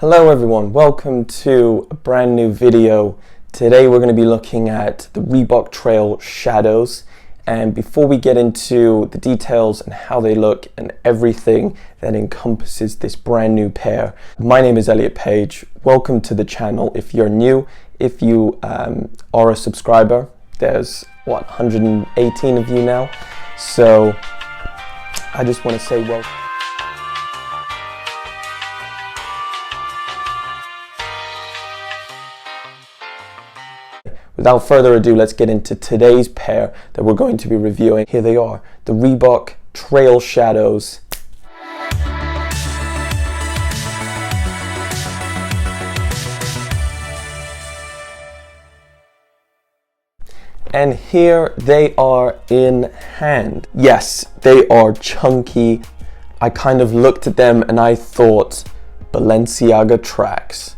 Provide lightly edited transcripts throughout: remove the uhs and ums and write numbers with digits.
Hello everyone, welcome to a brand new video. Today we're going to be looking at the Reebok Trail Shadows, and before we get into the details and how they look and everything that encompasses this brand new pair, my name is Elliot Page. Welcome to the channel. If you're new, if you are a subscriber, there's 118 of you now, so I just want to say welcome. Without further ado, let's get into today's pair that we're going to be reviewing. Here they are, the Reebok Trail Shadows. And here they are in hand. Yes, they are chunky. I kind of looked at them and I thought Balenciaga tracks.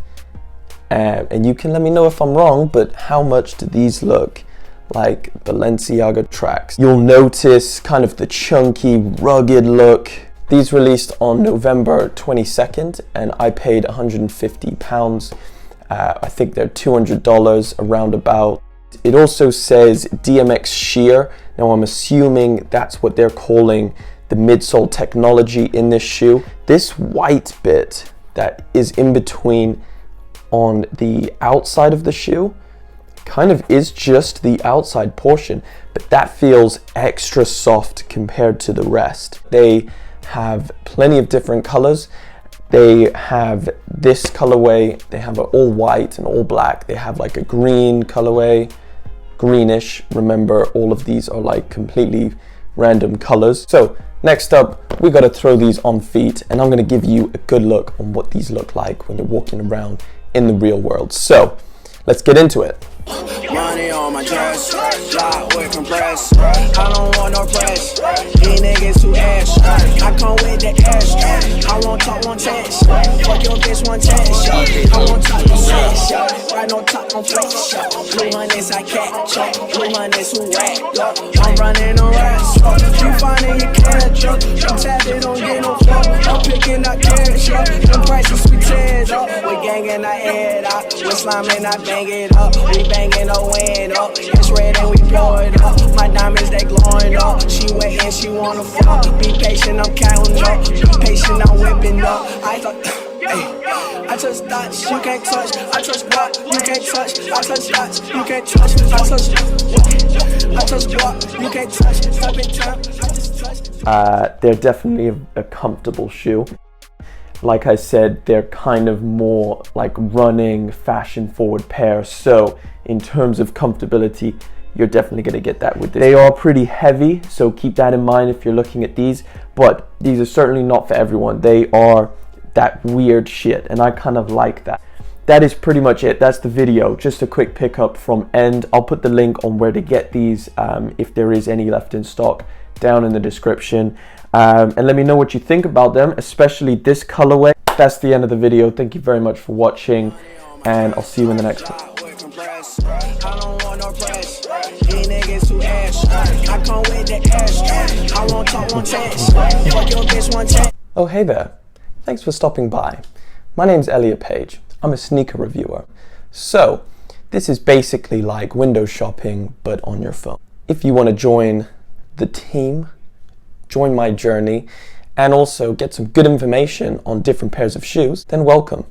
And you can let me know if I'm wrong, but how much do these look like Balenciaga tracks? You'll notice kind of the chunky, rugged look. These released on November 22nd, and I paid £150. I think they're $200 around about. It also says DMX sheer. Now I'm assuming that's what they're calling the midsole technology in this shoe. This white bit that is in between on the outside of the shoe kind of is just the outside portion, but that feels extra soft compared to the rest. They have plenty of different colors. They have this colorway, they have an all white and all black. They have like a green colorway, greenish. Remember, all of these are like completely random colors. So next up, we got to throw these on feet, and I'm going to give you a good look on what these look like when you're walking around in the real world. So let's get into it. Money on my dress, lot with compress. I don't want no press. These niggas too ash. I come with the ash. I won't talk, won't text. Fuck your bitch, one text. I won't talk, no sex. I don't talk, no flex. Blue hunters, I catch. Blue hunters who rap. I'm running on rats. You finding your cash. I'm tapping, don't get no fuck. I'm picking up cash. Them prices we tears up. We gangin' our head up. We slimin', I bang it up. We banging the wind up. It's red and we blow it up. My diamonds, they glowing up. She waiting, she wanna fuck. Be patient, I'm counting up. Be patient, I'm whipping up. I thought, hey, I touch dots, you can't touch. I touch block, you can't touch. I touch dots, you can't touch. I touch block, you can't touch. Stop in time, I just touch. They're definitely a comfortable shoe. Like I said, they're kind of more like running, fashion forward pair. So in terms of comfortability, you're definitely going to get that with this. They are pretty heavy, so keep that in mind if you're looking at these. But these are certainly not for everyone. They are that weird shit, and I kind of like that. That is pretty much it. That's the video. Just a quick pickup from End. I'll put the link on where to get these, if there is any left in stock, down in the description. And let me know what you think about them, especially this colorway. That's the end of the video. Thank you very much for watching, and I'll see you in the next one. Oh, hey there. Thanks for stopping by. My name's Elliot Page. I'm a sneaker reviewer. So this is basically like window shopping, but on your phone. If you want to join the team, join my journey, and also get some good information on different pairs of shoes, then welcome.